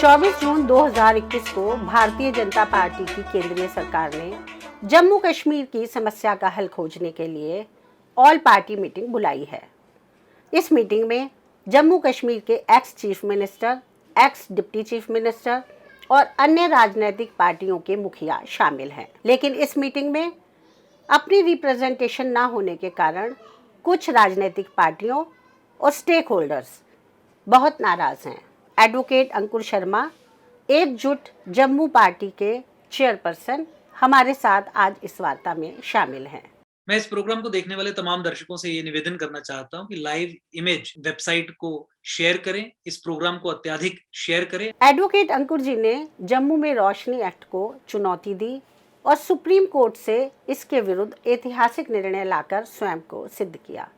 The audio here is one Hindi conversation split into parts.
24 जून 2021 को भारतीय जनता पार्टी की केंद्रीय सरकार ने जम्मू कश्मीर की समस्या का हल खोजने के लिए ऑल पार्टी मीटिंग बुलाई है। इस मीटिंग में जम्मू कश्मीर के ex chief minister, x deputy chief minister और अन्य राजनीतिक पार्टियों के मुखिया शामिल हैं। लेकिन इस मीटिंग में अपनी रिप्रेजेंटेशन ना होने के कारण कुछ राजनीतिक पार्टियों और स्टेक होल्डर्स बहुत नाराज हैं। एडवोकेट अंकुर शर्मा, एकजुट जम्मू पार्टी के चेयरपर्सन, हमारे साथ आज इस वार्ता में शामिल हैं। मैं इस प्रोग्राम को देखने वाले तमाम दर्शकों से ये निवेदन करना चाहता हूं कि लाइव इमेज वेबसाइट को शेयर करें, इस प्रोग्राम को अत्यधिक शेयर करें। एडवोकेट अंकुर जी ने जम्मू में रोशनी एक्ट को चुनौती दी और सुप्रीम कोर्ट से इसके विरुद्ध ऐतिहासिक निर्णय लाकर स्वयं को सिद्ध किया।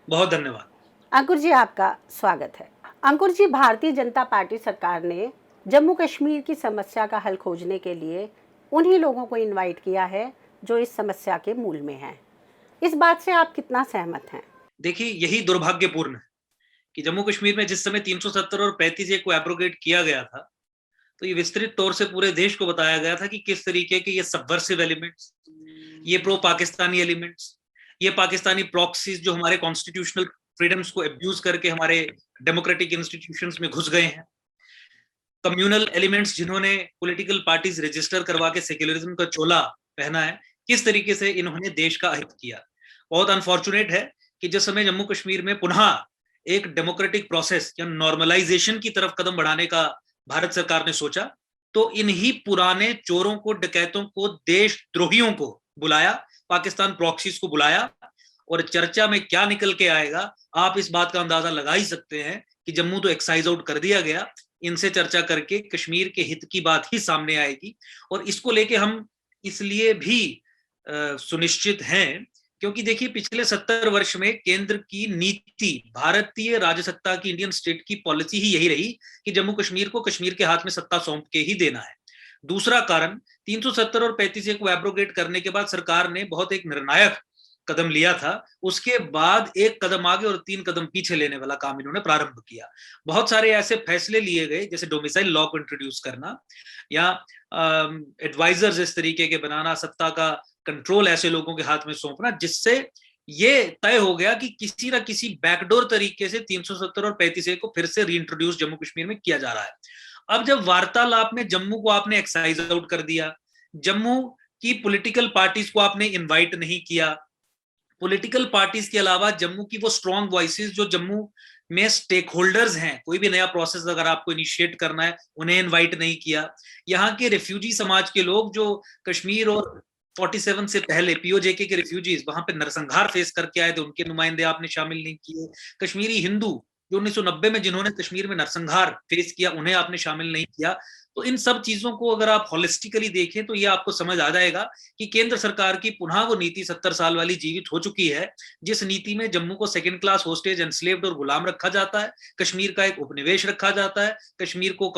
बहुत धन्यवाद। अंकुर जी, आपका स्वागत है। अंकुर जी, भारतीय जनता पार्टी सरकार ने जम्मू कश्मीर की समस्या का हल खोजने के लिए उन्हीं लोगों को इनवाइट किया है जो इस समस्या के मूल में हैं। इस बात से आप कितना सहमत हैं? देखिए, यही दुर्भाग्यपूर्ण है कि जम्मू कश्मीर में जिस समय 370 और 35A को एब्रोगेट किया गया था, तो ये विस्तृत तौर से पूरे देश को बताया गया था कि किस तरीके के ये सबवर्सिव एलिमेंट्स, ये प्रो पाकिस्तानी एलिमेंट्स, ये पाकिस्तानी प्रॉक्सीज जो हमारे कॉन्स्टिट्यूशनल फ्रीडम्स को अब्यूज करके हमारे डेमोक्रेटिक इंस्टीट्यूशंस में घुस गए हैं, कम्युनल एलिमेंट्स जिन्होंने पॉलिटिकल पार्टीज रजिस्टर करवा के सेक्युलरिज्म का चोला पहना है, किस तरीके से इन्होंने देश का अहित किया। बहुत अनफॉर्चुनेट है कि जिस समय जम्मू कश्मीर में पुनः एक डेमोक्रेटिक प्रोसेस या नॉर्मलाइजेशन की तरफ कदम बढ़ाने का भारत सरकार ने सोचा, तो इन्हीं पुराने चोरों को, डकैतों को, देशद्रोहियों को बुलाया, पाकिस्तान प्रॉक्सीज को बुलाया, और चर्चा में क्या निकल के आएगा आप इस बात का अंदाजा लगा ही सकते हैं कि जम्मू तो एक्साइज आउट कर दिया गया। इनसे चर्चा करके कश्मीर के हित की बात ही सामने आएगी, और इसको लेके हम इसलिए भी सुनिश्चित हैं क्योंकि देखिए, पिछले 70 वर्ष में केंद्र की नीति, भारतीय राजसत्ता की, इंडियन स्टेट की पॉलिसी ही यही रही कि जम्मू कश्मीर को कश्मीर के हाथ में सत्ता सौंप के ही देना है। दूसरा कारण, 370 और 35A को एब्रोगेट करने के बाद सरकार ने बहुत एक निर्णायक कदम लिया था, उसके बाद एक कदम आगे और 3 कदम पीछे लेने वाला काम इन्होंने प्रारंभ किया। बहुत सारे ऐसे फैसले लिए गए, जैसे डोमिसाइल लॉ को इंट्रोड्यूस करना या एडवाइजर्स इस तरीके के बनाना, सत्ता का कंट्रोल ऐसे लोगों के हाथ में सौंपना, जिससे ये तय हो गया कि किसी ना किसी बैकडोर तरीके से 370 और 35A को फिर से रीइंट्रोड्यूस जम्मू कश्मीर में किया जा रहा है। अब जब वार्तालाप में जम्मू को आपने एक्साइज आउट कर दिया, जम्मू की पॉलिटिकल पार्टीज को आपने इनवाइट नहीं किया, पॉलिटिकल पार्टीज के अलावा जम्मू की वो स्ट्रॉन्ग वॉइसेस जो जम्मू में स्टेक होल्डर्स हैं, कोई भी नया प्रोसेस अगर आपको इनिशिएट करना है, उन्हें इनवाइट नहीं किया। यहाँ के रिफ्यूजी समाज के लोग जो कश्मीर और 47 से पहले पीओजेके के रिफ्यूजीज वहां पे नरसंहार फेस करके आए थे, उनके नुमाइंदे आपने शामिल नहीं किए। कश्मीरी हिंदू जो 1990 में जिन्होंने कश्मीर में नरसंहार फेस किया, उन्हें आपने शामिल नहीं किया। तो इन सब चीजों को अगर आप होलिस्टिकली देखें तो ये आपको समझ आ जाएगा कि केंद्र सरकार की पुनः वो नीति 70 साल वाली जीवित हो चुकी है, जिस नीति में जम्मू को सेकंड क्लास होस्टेज, एनस्लेव्ड और गुलाम रखा जाता है, कश्मीर का एक उपनिवेश रखा जाता है, कश्मीर को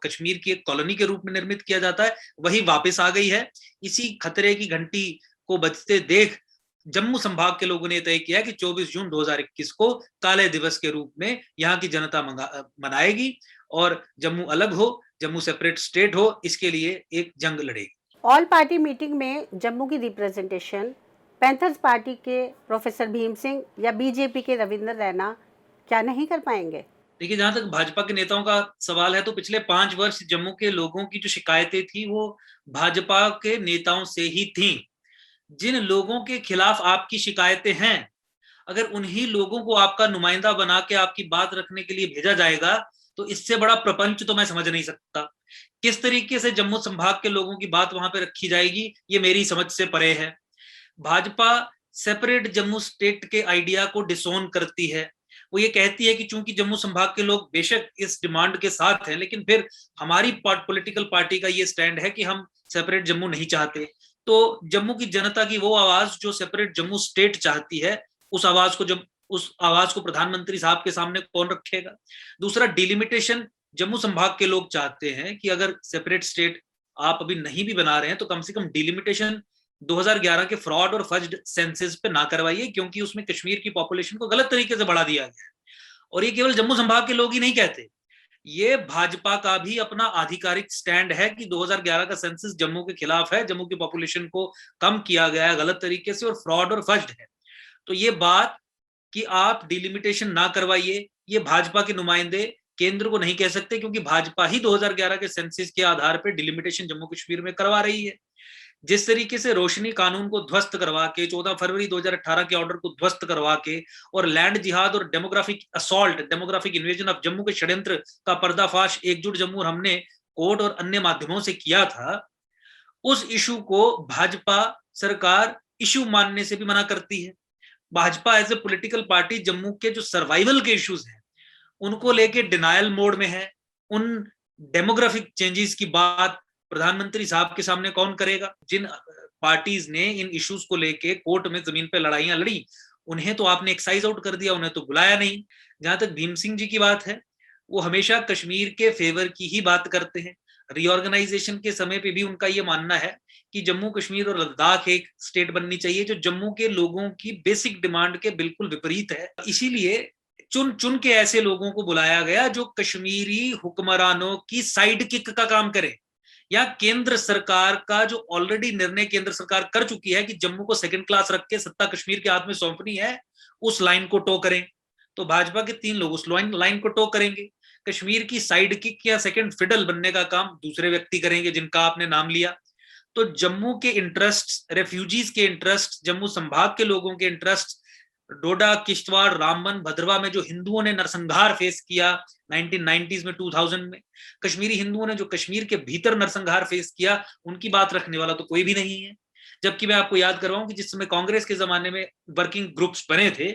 कश्मीर की एक कॉलोनी के रूप में निर्मित किया जाता है, वही वापस आ गई है। इसी खतरे की घंटी को बजते देख जम्मू संभाग के लोगों ने तय किया कि 24 जून 2021 को काले दिवस के रूप में यहाँ की जनता मनाएगी और जम्मू अलग हो, जम्मू सेपरेट स्टेट हो, इसके लिए एक जंग लड़ेगी। ऑल पार्टी मीटिंग में जम्मू की रिप्रेजेंटेशन पैंथर्स पार्टी के प्रोफेसर भीम सिंह या बीजेपी के रविंद्र रैना क्या नहीं कर पाएंगे? देखिए, जहां तक भाजपा के नेताओं का सवाल है, तो पिछले 5 वर्ष जम्मू के लोगों की जो शिकायतें थी वो भाजपा के नेताओं से ही थी। जिन लोगों के खिलाफ आपकी शिकायतें हैं, अगर उन्हीं लोगों को आपका नुमाइंदा बना के आपकी बात रखने के लिए भेजा जाएगा, तो इससे बड़ा प्रपंच तो मैं समझ नहीं सकता। किस तरीके से जम्मू संभाग के लोगों की बात वहां पे रखी जाएगी, ये मेरी समझ से परे है। भाजपा सेपरेट जम्मू स्टेट के आइडिया को डिसोन करती है। वो ये कहती है कि चूंकि जम्मू संभाग के लोग बेशक इस डिमांड के साथ हैं, लेकिन फिर हमारी पॉलिटिकल पार्टी का ये स्टैंड है कि हम सेपरेट जम्मू नहीं चाहते। तो जम्मू की जनता की वो आवाज जो सेपरेट जम्मू स्टेट चाहती है, उस आवाज को प्रधानमंत्री साहब के सामने कौन रखेगा? दूसरा, डिलिमिटेशन जम्मू संभाग के लोग चाहते हैं कि अगर सेपरेट स्टेट आप अभी नहीं भी बना रहे हैं, तो कम से कम डिलिमिटेशन 2011 के फ्रॉड और फज्ड सेंसस पे ना करवाइए, क्योंकि उसमें कश्मीर की पॉपुलेशन को गलत तरीके से बढ़ा दिया गया है। और ये केवल जम्मू संभाग के लोग ही नहीं कहते, ये भाजपा का भी अपना आधिकारिक स्टैंड है कि 2011 का सेंसस जम्मू के खिलाफ है, जम्मू की पॉपुलेशन को कम किया गया है गलत तरीके से और फ्रॉड और फर्ज्ड है। तो ये बात कि आप डिलिमिटेशन ना करवाइए, ये भाजपा के नुमाइंदे केंद्र को नहीं कह सकते, क्योंकि भाजपा ही 2011 के सेंसस के आधार पर डिलिमिटेशन जम्मू कश्मीर में करवा रही है। जिस तरीके से रोशनी कानून को ध्वस्त करवा के 14 फरवरी 2018 के ऑर्डर को ध्वस्त करवा के और लैंड जिहाद और demographic assault, demographic invasion of Jammu के षड्यंत्र का पर्दाफाश एकजुट जम्मू और हमने कोर्ट और अन्य माध्यमों से किया था, उस इशू को भाजपा सरकार इशू मानने से भी मना करती है। Bhajpa as a political party Jammu के जो सर्वाइवल के इश्यूज हैं उनको लेके डिनायल मोड में है। उन डेमोग्राफिक चेंजेस की बात प्रधानमंत्री साहब के सामने कौन करेगा? जिन पार्टीज ने इन इश्यूज को लेके कोर्ट में जमीन पे लड़ाइयां लड़ी, उन्हें तो आपने एक्साइज आउट कर दिया, उन्हें तो बुलाया नहीं। जहां तक भीम सिंह जी की बात है, वो हमेशा कश्मीर के फेवर की ही बात करते हैं। रीऑर्गेनाइजेशन के समय पे भी उनका ये मानना है कि जम्मू कश्मीर और लद्दाख एक स्टेट बननी चाहिए, जो जम्मू के लोगों की बेसिक डिमांड के बिल्कुल विपरीत है। इसीलिए चुन चुन के ऐसे लोगों को बुलाया गया जो कश्मीरी हुक्मरानों की साइड किक का काम करे, या केंद्र सरकार का जो ऑलरेडी निर्णय केंद्र सरकार कर चुकी है कि जम्मू को सेकंड क्लास रख के सत्ता कश्मीर के हाथ में सौंपनी है, उस लाइन को टो करें। तो भाजपा के 3 लोग उस लाइन को टो करेंगे। कश्मीर की साइड किक या सेकंड फिडल बनने का काम दूसरे व्यक्ति करेंगे जिनका आपने नाम लिया। तो जम्मू के इंटरेस्ट, रेफ्यूजीज के इंटरेस्ट, जम्मू संभाग के लोगों के इंटरेस्ट, डोडा, किश्तवाड़, रामबन, भद्रवा में जो हिंदुओं ने नरसंहार फेस किया 1990s में, 2000 में, कश्मीरी हिंदुओं ने जो कश्मीर के भीतर नरसंहार फेस किया, उनकी बात रखने वाला तो कोई भी नहीं है। जबकि मैं आपको याद करवाऊं कि जिस समय कांग्रेस के जमाने में वर्किंग ग्रुप्स बने थे,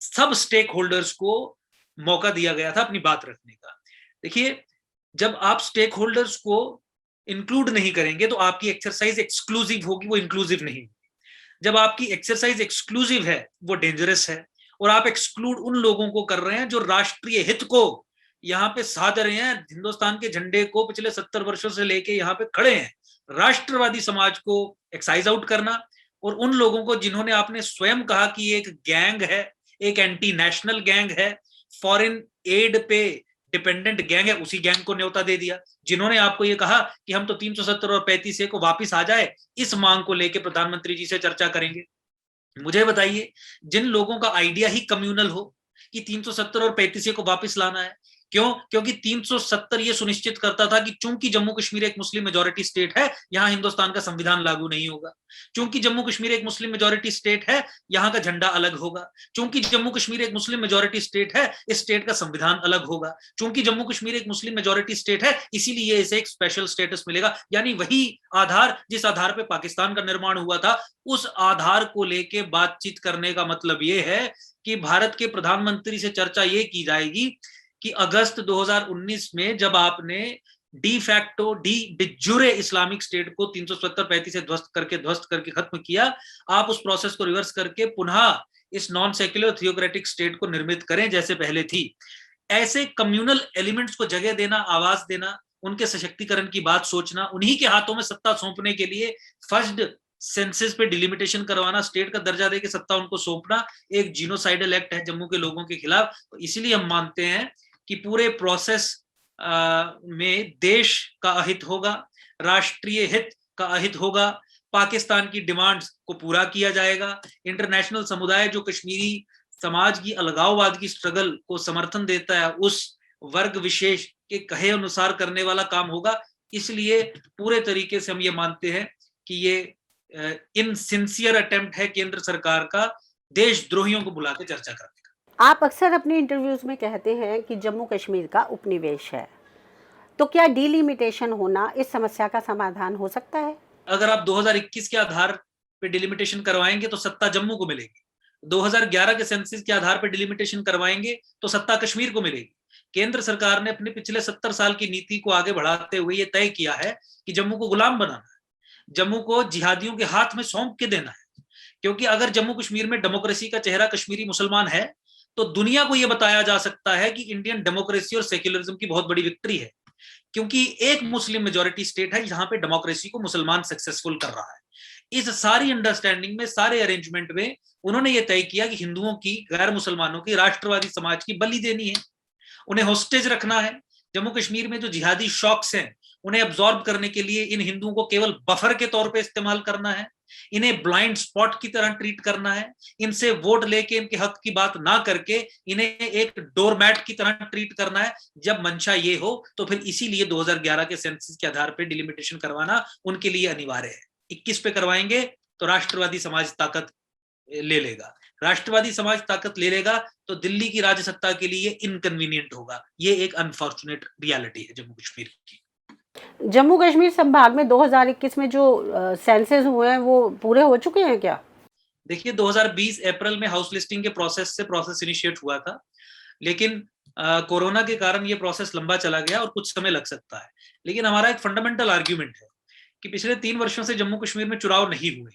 सब स्टेक होल्डर्स को मौका दिया गया था अपनी बात रखने का। देखिए, जब आप स्टेक होल्डर्स को इंक्लूड नहीं करेंगे तो आपकी एक्सरसाइज एक्सक्लूसिव होगी, वो इंक्लूसिव नहीं। जब आपकी एक्सरसाइज एक्सक्लूसिव है वो डेंजरस है, और आप एक्सक्लूड उन लोगों को कर रहे हैं जो राष्ट्रीय हित को यहाँ पे साध रहे हैं, हिंदुस्तान के झंडे को पिछले 70 वर्षों से लेके यहाँ पे खड़े हैं। राष्ट्रवादी समाज को एक्साइज आउट करना, और उन लोगों को जिन्होंने आपने स्वयं कहा कि एक गैंग है, एक एंटी नेशनल गैंग है, फॉरेन एड पे डिपेंडेंट गैंग है, उसी गैंग को न्योता दे दिया। जिन्होंने आपको ये कहा कि हम तो 370 और 35A को वापस आ जाए, इस मांग को लेके प्रधानमंत्री जी से चर्चा करेंगे। मुझे बताइए, जिन लोगों का आइडिया ही कम्युनल हो कि 370 और 35A को वापस लाना है, क्यों? क्योंकि 370 ये सुनिश्चित करता था कि चूंकि जम्मू कश्मीर एक मुस्लिम मेजॉरिटी स्टेट है, यहां हिंदुस्तान का संविधान लागू नहीं होगा। चूंकि जम्मू कश्मीर एक मुस्लिम मेजॉरिटी स्टेट है, यहां का झंडा अलग होगा। चूंकि जम्मू कश्मीर एक मुस्लिम मेजॉरिटी स्टेट है, इस स्टेट का संविधान अलग होगा। चूंकि जम्मू कश्मीर एक मुस्लिम मेजॉरिटी स्टेट है, इसीलिए इसे एक स्पेशल स्टेटस मिलेगा। यानी वही आधार जिस आधार पर पाकिस्तान का निर्माण हुआ था, उस आधार को लेके बातचीत करने का मतलब यह है कि भारत के प्रधानमंत्री से चर्चा ये की जाएगी कि अगस्त 2019 में जब आपने डी फैक्टो, डी जुरे इस्लामिक स्टेट को 370-35 से ध्वस्त करके खत्म किया, आप उस प्रोसेस को रिवर्स करके पुनः इस नॉन सेक्युलर थियोक्रेटिक स्टेट को निर्मित करें जैसे पहले थी। ऐसे कम्युनल एलिमेंट्स को जगह देना, आवाज देना, उनके सशक्तिकरण की बात सोचना, उन्हीं के हाथों में सत्ता सौंपने के लिए फर्स्ट सेंसस पे डिलिमिटेशन करवाना, स्टेट का दर्जा देके सत्ता उनको सौंपना, एक जीनोसाइडल एक्ट है जम्मू के लोगों के खिलाफ। तो इसीलिए हम मानते हैं कि पूरे प्रोसेस में देश का अहित होगा, राष्ट्रीय हित का अहित होगा, पाकिस्तान की डिमांड्स को पूरा किया जाएगा। इंटरनेशनल समुदाय जो कश्मीरी समाज की अलगाववाद की स्ट्रगल को समर्थन देता है, उस वर्ग विशेष के कहे अनुसार करने वाला काम होगा। इसलिए पूरे तरीके से हम ये मानते हैं कि ये इनसिंसियर अटेम्प्ट है केंद्र सरकार का देशद्रोहियों को बुला के चर्चा करने का। आप अक्सर अपने इंटरव्यूज में कहते हैं कि जम्मू कश्मीर का उपनिवेश है, तो क्या डिलिमिटेशन होना इस समस्या का समाधान हो सकता है? अगर आप 2021 के आधार पे डिलिमिटेशन करवाएंगे तो सत्ता जम्मू को मिलेगी। 2011 के सेंसस के आधार पर डिलिमिटेशन करवाएंगे तो सत्ता कश्मीर को मिलेगी। केंद्र सरकार ने अपने पिछले 70 साल की नीति को आगे बढ़ाते हुए ये तय किया है कि जम्मू को गुलाम बनाना है, जम्मू को जिहादियों के हाथ में सौंप के देना है। क्योंकि अगर जम्मू कश्मीर में डेमोक्रेसी का चेहरा कश्मीरी मुसलमान है, तो दुनिया को यह बताया जा सकता है कि इंडियन डेमोक्रेसी और सेक्युलरिज्म की बहुत बड़ी विक्ट्री है। क्योंकि एक मुस्लिम मेजॉरिटी स्टेट है जहां पे डेमोक्रेसी को मुसलमान सक्सेसफुल कर रहा है। इस सारी अंडरस्टैंडिंग में, सारे अरेंजमेंट में उन्होंने ये तय किया कि हिंदुओं की, गैर मुसलमानों की, राष्ट्रवादी समाज की बलि देनी है, उन्हें होस्टेज रखना है, जम्मू कश्मीर में जो जिहादी शॉक्स हैं उन्हें अब्सॉर्ब करने के लिए इन हिंदुओं को केवल बफर के तौर पे इस्तेमाल करना है, इन्हें ब्लाइंड स्पॉट की तरह ट्रीट करना है, इनसे वोट लेके इनके हक की बात ना करके इन्हें एक डोरमैट की तरह ट्रीट करना है। जब मंशा ये हो तो फिर इसीलिए 2011 के सेंसस के आधार पर डिलिमिटेशन करवाना उनके लिए अनिवार्य है। 21 पे करवाएंगे तो राष्ट्रवादी समाज ताकत ले लेगा, राष्ट्रवादी समाज ताकत ले लेगा तो दिल्ली की राजसत्ता के लिए इनकन्वीनियंट होगा। ये एक अनफॉर्चुनेट रियलिटी है जम्मू कश्मीर की। जम्मू कश्मीर संभाग में 2021 में जो सेंसस हुए हैं वो पूरे हो चुके हैं क्या? देखिए 2020 अप्रैल में हाउस लिस्टिंग के प्रोसेस इनिशिएट हुआ था, लेकिन कोरोना के कारण ये प्रोसेस लंबा चला गया और कुछ समय लग सकता है। लेकिन हमारा एक फंडामेंटल आर्ग्यूमेंट है कि पिछले 3 वर्षों से जम्मू कश्मीर में चुनाव नहीं हुए,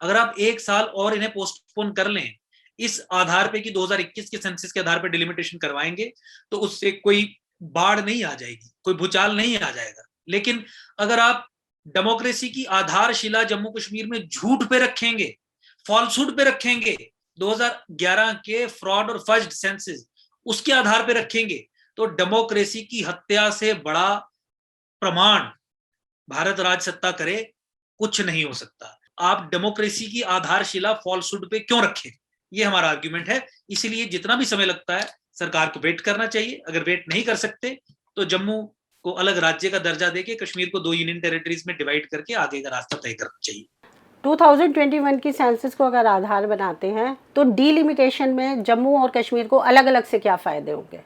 अगर आप 1 साल और इन्हें पोस्टपोन कर लें इस आधार पे कि 2021 के सेंसस के आधार पे डिलिमिटेशन करवाएंगे तो उससे कोई बाढ़ नहीं आ जाएगी, कोई भूचाल नहीं आ जाएगा। लेकिन अगर आप डेमोक्रेसी की आधारशिला जम्मू कश्मीर में झूठ पे रखेंगे, फॉल्सहुड पे रखेंगे, 2011 के फ्रॉड और फज्ड सेंसस उसके आधार पे रखेंगे तो डेमोक्रेसी की हत्या से बड़ा प्रमाण भारत राज सत्ता करे कुछ नहीं हो सकता। आप डेमोक्रेसी की आधारशिला फॉल्सहुड पे क्यों रखें, ये हमारा आर्ग्यूमेंट है। इसीलिए जितना भी समय लगता है सरकार को वेट करना चाहिए। अगर वेट नहीं कर सकते तो जम्मू को अलग राज्य का दर्जा देके कश्मीर को 2 यूनियन टेरिटरीज में डिवाइड करके आगे का रास्ता तय करना चाहिए। 2021 की सेंसस को अगर आधार बनाते हैं तो डीलिमिटेशन में जम्मू और कश्मीर को अलग अलग से क्या फायदे होंगे?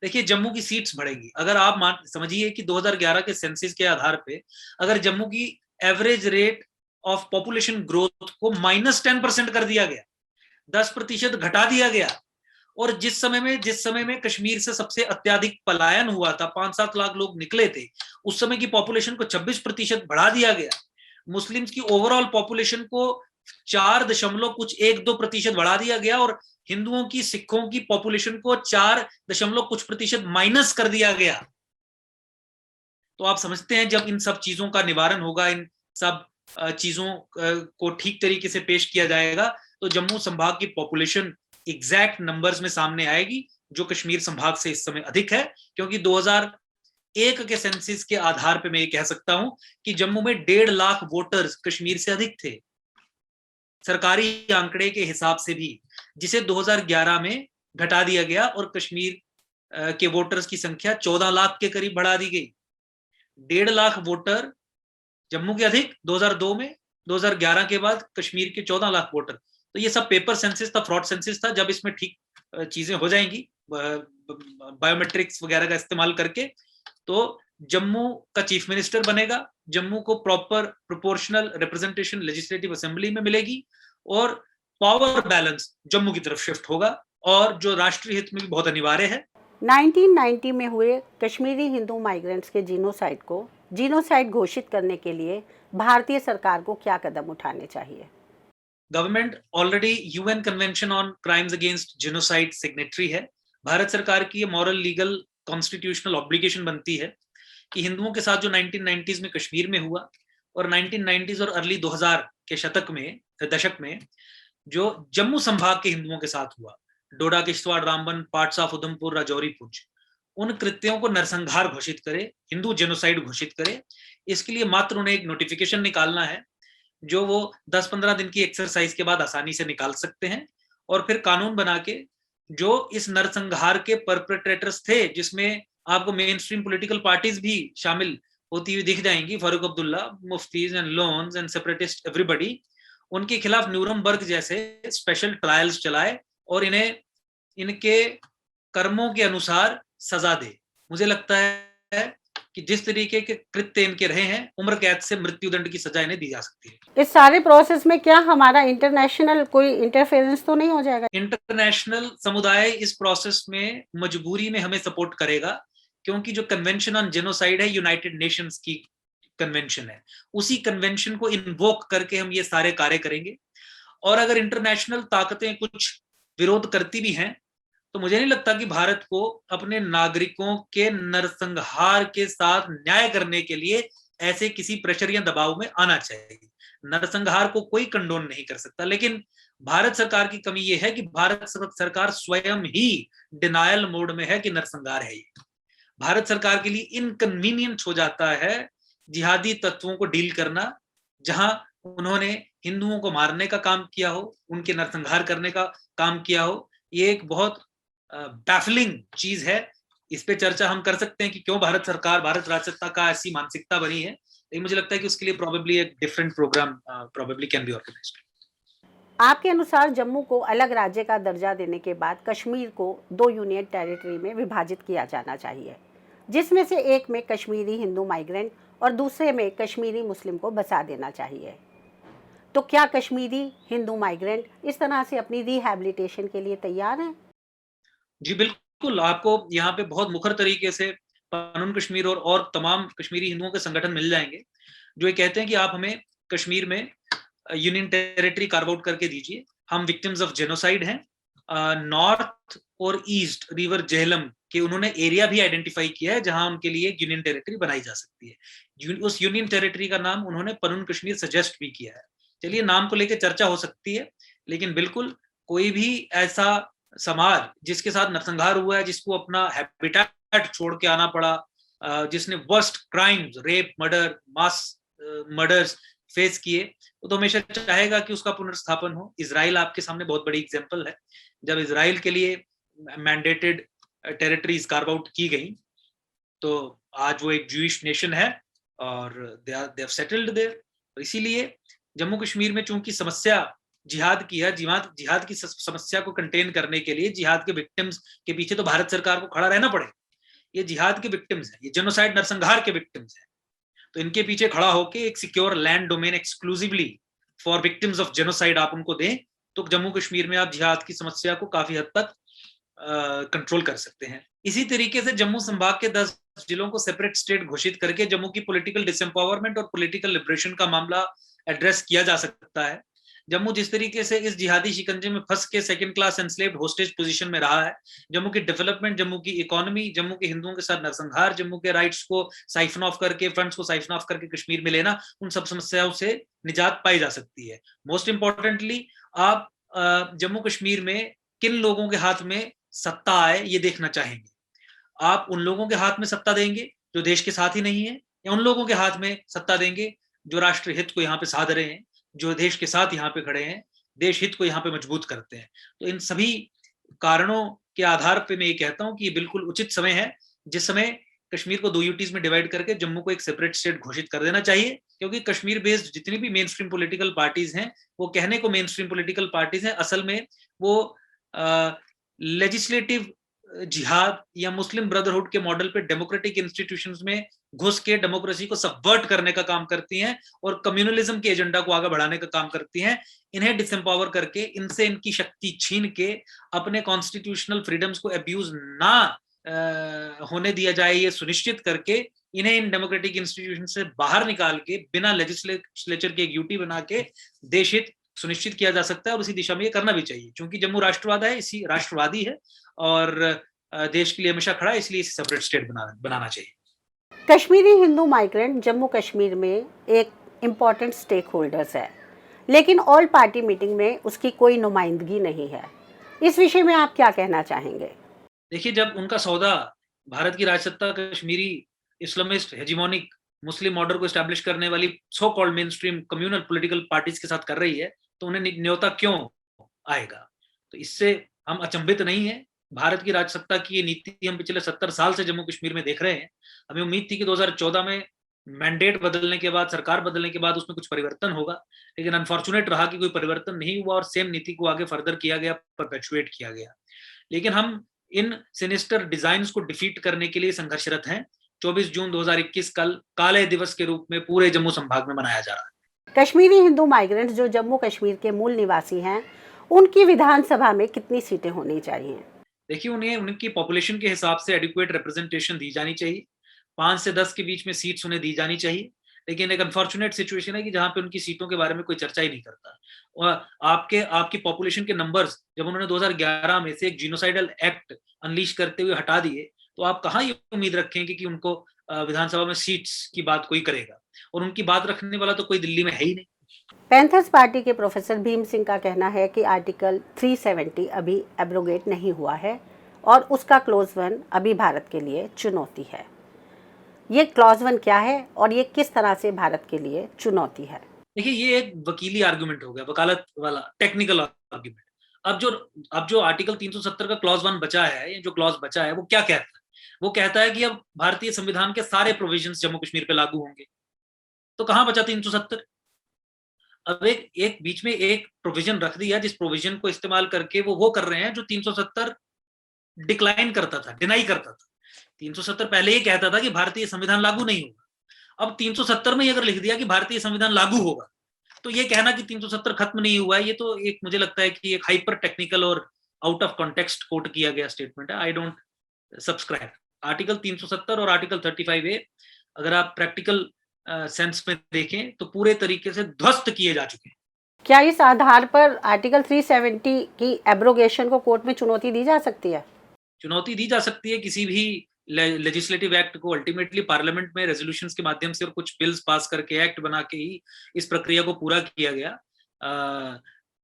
देखिए जम्मू की सीट्स बढ़ेगी। अगर आप समझिए कि 2011 के सेंसस के आधार पे अगर जम्मू की average rate of population growth को -10% कर दिया गया, 10% घटा दिया गया, और जिस समय में कश्मीर से सबसे अत्याधिक पलायन हुआ था, 5-7 लाख लोग निकले थे, उस समय की पॉपुलेशन को 26% बढ़ा दिया गया, मुस्लिम्स की ओवरऑल पॉपुलेशन को 4.1-2% बढ़ा दिया गया, और हिंदुओं की, सिखों की पॉपुलेशन को 4% माइनस कर दिया गया। तो आप समझते हैं जब इन सब चीजों का निवारण होगा, इन सब चीजों को ठीक तरीके से पेश किया जाएगा तो जम्मू संभाग की पॉपुलेशन एग्जैक्ट नंबर्स में सामने आएगी, जो कश्मीर संभाग से इस समय अधिक है। क्योंकि 2001 के सेंसस के आधार पे मैं ये कह सकता हूं कि जम्मू में 1.5 लाख वोटर्स कश्मीर से अधिक थे, सरकारी आंकड़े के हिसाब से भी, जिसे 2011 में घटा दिया गया और कश्मीर के वोटर्स की संख्या 14 लाख के करीब बढ़ा दी गई। 1.5 लाख वोटर जम्मू के अधिक 2002 में, 2011 के बाद कश्मीर के 14 लाख वोटर। तो ये सब पेपर सेंसस था, फ्रॉड सेंसस था। जब इसमें ठीक चीजें हो जाएंगी बायोमेट्रिक्स वगैरह का इस्तेमाल करके, तो जम्मू का चीफ मिनिस्टर बनेगा, जम्मू को proper proportional representation legislative assembly में मिलेगी और पावर बैलेंस जम्मू की तरफ शिफ्ट होगा, और जो राष्ट्रीय हित में भी बहुत अनिवार्य है। 1990 में हुए कश्मीरी हिंदू माइग्रेंट्स के जीनोसाइड को जीनोसाइड घोषित करने के लिए भारतीय सरकार को क्या कदम उठाने चाहिए? Government already UN convention on crimes against genocide signatory है। भारत सरकार की ये मॉरल, लीगल, कॉन्स्टिट्यूशनल ऑब्लिगेशन बनती है कि हिंदुओं के साथ जो 1990s में कश्मीर में हुआ और 1990s और अर्ली 2000 के दशक में जो जम्मू संभाग के हिंदुओं के साथ हुआ, डोडा, किश्तवाड़, रामबन, पाट साफ, उधमपुर, राजौरी, पुंछ, उन कृत्यों को नरसंहार घोषित करे, हिंदू जेनोसाइड घोषित करे। इसके लिए मात्र उन्हें एक नोटिफिकेशन निकालना है, जो वो 10-15 दिन की एक्सरसाइज के बाद आसानी से निकाल सकते हैं, और फिर कानून बना के जो इस नरसंहार के परपेट्रेटर्स थे, जिसमें आपको मेन स्ट्रीम पॉलिटिकल पार्टीज भी शामिल होती हुई दिख जाएंगी, Farooq Abdullah, Muftis and Lones and separatist everybody, उनके खिलाफ न्यूरमबर्ग जैसे स्पेशल ट्रायल्स चलाए और इन्हें इनके कर्मों के अनुसार सजा दे। मुझे लगता है कि जिस तरीके के कृत्य इनके रहे हैं, उम्र कैद से मृत्युदंड की सजा इन्हें दी जा सकती है। इस सारे प्रोसेस में क्या हमारा इंटरनेशनल कोई इंटरफेरेंस तो नहीं हो जाएगा? इंटरनेशनल समुदाय इस प्रोसेस में मजबूरी में हमें सपोर्ट करेगा, क्योंकि जो कन्वेंशन ऑन जेनोसाइड है यूनाइटेड नेशंस की कन्वेंशन है, उसी कन्वेंशन को इन्वोक करके हम ये सारे कार्य करेंगे। और अगर इंटरनेशनल ताकतें कुछ विरोध करती भी हैं तो मुझे नहीं लगता कि भारत को अपने नागरिकों के नरसंहार के साथ न्याय करने के लिए ऐसे किसी प्रेशर या दबाव में आना चाहिए। नरसंहार को कोई कंडोन नहीं कर सकता, लेकिन भारत सरकार की कमी यह है कि भारत सरकार स्वयं ही डिनायल मोड में है कि नरसंहार है ये। भारत सरकार के लिए इनकन्वीनियंट हो जाता है जिहादी तत्वों को डील करना, जहां उन्होंने हिंदुओं को मारने का काम किया हो, उनके नरसंहार करने का काम किया हो। ये एक बहुत बैफलिंग चीज है। इस पे चर्चा हम कर सकते हैं कि क्यों भारत सरकार, भारत राजसत्ता का ऐसी मानसिकता बनी है, लेकिन मुझे लगता है कि उसके लिए प्रोबेबली एक different program probably can be organised. आपके अनुसार जम्मू को अलग राज्य का दर्जा देने के बाद कश्मीर को 2 यूनियन टेरिटरी में विभाजित किया जाना चाहिए, जिसमें से एक में कश्मीरी हिंदू माइग्रेंट और दूसरे में कश्मीरी मुस्लिम को बसा देना चाहिए। तो क्या कश्मीरी हिंदू माइग्रेंट इस तरह से अपनी रिहैबिलिटेशन के लिए तैयार हैं? जी बिल्कुल, आपको यहाँ पे बहुत मुखर तरीके से कानून कश्मीर और तमाम कश्मीरी हिंदुओं के संगठन मिल जाएंगे जो ये कहते हैं कि आप हमें कश्मीर में यूनियन टेरिटरी कार्व आउट करके दीजिए। हम विक्टिम्स ऑफ जेनोसाइड हैं। नॉर्थ और ईस्ट रिवर झेलम के उन्होंने एरिया भी आइडेंटिफाई किया है जहां उनके लिए एक यूनियन टेरिटरी बनाई जा सकती है। उस यूनियन टेरिटरी का नाम उन्होंने पनून कश्मीर सजेस्ट भी किया है। चलिए, नाम को लेकर चर्चा हो सकती है, लेकिन बिल्कुल कोई भी ऐसा समाज जिसके साथ नरसंहार हुआ है, जिसको अपना हैबिटेट छोड़ के आना पड़ा, जिसने वर्स्ट क्राइम्स, रेप, मर्डर, मास मर्डर्स फेस किए, वो तो हमेशा चाहेगा कि उसका पुनर्स्थापन हो। इजराइल आपके सामने बहुत बड़ी एग्जांपल है। जब इजराइल के लिए मैंडेटेड टेरिटरीज कार्व आउट की गई, तो आज वो एक ज्यूइश नेशन है और दे हैव सेटल्ड देयर। इसीलिए जम्मू कश्मीर में चूंकि समस्या जिहाद की है, जिहाद की समस्या को कंटेन करने के लिए जिहाद के विक्टिम्स के पीछे तो भारत सरकार को खड़ा रहना पड़ेगा। ये जिहाद के विक्टिम्स हैं, ये जेनोसाइड नरसंहार के विक्टिम्स हैं, तो इनके पीछे खड़ा होकर एक secure land domain exclusively for victims of genocide आप उनको दें, तो जम्मू कश्मीर में आप जिहाद की समस्या को काफी हद तक कंट्रोल कर सकते हैं। इसी तरीके से जम्मू संभाग के 10 जिलों को सेपरेट स्टेट घोषित करके जम्मू की पॉलिटिकल डिसएम्पावरमेंट और पॉलिटिकल लिबरेशन का मामला एड्रेस किया जा सकता है। जम्मू जिस तरीके से इस जिहादी शिकंजे में फंस के second class enslaved hostage position में रहा है, जम्मू की डेवलपमेंट, जम्मू की इकोनॉमी, जम्मू के हिंदुओं के साथ नरसंहार, जम्मू के राइट्स को साइफन ऑफ करके, फंड्स को साइफन ऑफ करके कश्मीर में लेना, उन सब समस्याओं से निजात पाई जा सकती है। मोस्ट इंपॉर्टेंटली, आप जम्मू कश्मीर में किन लोगों के हाथ में सत्ता आए ये देखना चाहेंगे। आप उन लोगों के हाथ में सत्ता देंगे जो देश के साथ ही नहीं है, या उन लोगों के हाथ में सत्ता देंगे जो राष्ट्र हित को यहाँ पे साध रहे हैं, जो देश के साथ यहाँ पे खड़े हैं, देश हित को यहाँ पे मजबूत करते हैं। तो इन सभी कारणों के आधार पे मैं ये कहता हूँ कि ये बिल्कुल उचित समय है जिस समय कश्मीर को 2 यूटीज में डिवाइड करके जम्मू को एक सेपरेट स्टेट घोषित कर देना चाहिए। क्योंकि कश्मीर बेस्ड जितनी भी मेन स्ट्रीम पॉलिटिकल पार्टीज हैं, वो कहने को मेन स्ट्रीम पॉलिटिकल पार्टीज हैं, असल में वो लेजिस्लेटिव जिहाद या मुस्लिम ब्रदरहुड के मॉडल पे डेमोक्रेटिक इंस्टीट्यूशंस में घुस के डेमोक्रेसी को सबवर्ट करने का काम करती हैं और कम्युनलिज्म के एजेंडा को आगे बढ़ाने का काम करती हैं। इन्हें डिसएम्पावर करके, इनसे इनकी शक्ति छीन के, अपने कॉन्स्टिट्यूशनल फ्रीडम्स को अब्यूज ना होने दिया जाए ये सुनिश्चित करके, इन्हें इन डेमोक्रेटिक इंस्टीट्यूशन से बाहर निकाल के बिना लेजिस्लेचर के एक यूटी बना के देश हित सुनिश्चित किया जा सकता है। और उसी दिशा में ये करना भी चाहिए, क्योंकि जम्मू राष्ट्रवादी है और देश के लिए हमेशा खड़ा है, इसलिए इसे सेपरेट स्टेट बनाना चाहिए। कश्मीरी हिंदू माइग्रेंट जम्मू कश्मीर में एक इम्पॉर्टेंट स्टेक होल्डर्स है, लेकिन ऑल पार्टी मीटिंग में उसकी कोई नुमाइंदगी नहीं है। इस विषय में आप क्या कहना चाहेंगे? देखिए, जब उनका सौदा भारत की राजसत्ता कश्मीरी इस्लामिस्ट हेजिमोनिक मुस्लिम ऑर्डर को एस्टैब्लिश करने वाली so called main stream communal political parties के साथ कर रही है, तो उन्हें न्योता क्यों आएगा? तो इससे हम अचंभित नहीं है। भारत की राजसत्ता की ये नीति हम पिछले 70 साल से जम्मू कश्मीर में देख रहे हैं। हमें उम्मीद थी कि 2014 में मैंडेट बदलने के बाद, सरकार बदलने के बाद उसमें कुछ परिवर्तन होगा, लेकिन अनफॉर्चुनेट रहा कि कोई परिवर्तन नहीं हुआ और सेम नीति को आगे फर्दर किया गया, परपेचुएट किया गया। लेकिन हम इन सिनिस्टर डिजाइन्स को डिफीट करने के लिए संघर्षरत हैं। 24 जून 2021 कल काले दिवस के रूप में पूरे जम्मू संभाग में मनाया जा रहा है। कश्मीरी हिंदू माइग्रेंट्स जो जम्मू कश्मीर के मूल निवासी हैं, उनकी विधानसभा में कितनी सीटें होनी चाहिए? देखिए, उन्हें उनकी पॉपुलेशन के हिसाब से एडिक्वेट रिप्रेजेंटेशन दी जानी चाहिए। 5 से 10 के बीच में सीट्स उन्हें दी जानी चाहिए। लेकिन एक अनफॉर्चुनेट सिचुएशन है कि जहां पे उनकी सीटों के बारे में कोई चर्चा ही नहीं करता। और आपकी पॉपुलेशन के नंबर्स जब उन्होंने 2011 में से एक जीनोसाइडल एक्ट अनलीश करते हुए हटा दिए, तो आप कहाँ ये उम्मीद रखेंगे कि उनको विधानसभा में सीट्स की बात कोई करेगा? और उनकी बात रखने वाला तो कोई दिल्ली में है ही नहीं। पैंथर्स पार्टी के प्रोफेसर भीम सिंह का कहना है कि आर्टिकल 370 अभी एब्रोगेट नहीं हुआ है और उसका क्लॉज 1 अभी भारत के लिए चुनौती है। ये क्लॉज 1 क्या है और ये किस तरह से भारत के लिए चुनौती है? देखिए, ये एक वकीली आर्गुमेंट हो गया, वकालत वाला टेक्निकल आर्गुमेंट। अब जो आर्टिकल 370 का क्लॉज 1 बचा है, ये जो क्लॉज बचा है, वो क्या कहता है? वो कहता है कि अब भारतीय संविधान के सारे प्रोविजंस जम्मू कश्मीर पे लागू होंगे। तो कहां बचा 370? अब एक बीच में एक प्रोविजन रख दिया, जिस प्रोविजन को इस्तेमाल करके वो कर रहे हैं जो 370 डिक्लाइन करता था, डिनाई करता था। 370 पहले ही कहता था कि भारतीय संविधान लागू नहीं होगा। अब 370 में अगर लिख दिया कि भारतीय संविधान लागू होगा, तो ये कहना कि 370 खत्म नहीं हुआ है, ये तो एक, मुझे लगता है कि एक हाइपर टेक्निकल और आउट ऑफ कॉन्टेक्स्ट कोट किया गया स्टेटमेंट है। I don't subscribe. आर्टिकल 370 और आर्टिकल 35A अगर आप प्रैक्टिकल सेंस में देखें तो पूरे तरीके से ध्वस्त किए जा चुके हैं। क्या इस आधार पर आर्टिकल 370 की एब्रोगेशन को कोर्ट में चुनौती दी जा सकती है? चुनौती दी जा सकती है किसी भी लेजिस्लेटिव एक्ट को। अल्टीमेटली पार्लियामेंट में रेजोल्यूशंस के माध्यम से और कुछ बिल्स पास करके, एक्ट बना के ही इस प्रक्रिया को पूरा किया गया।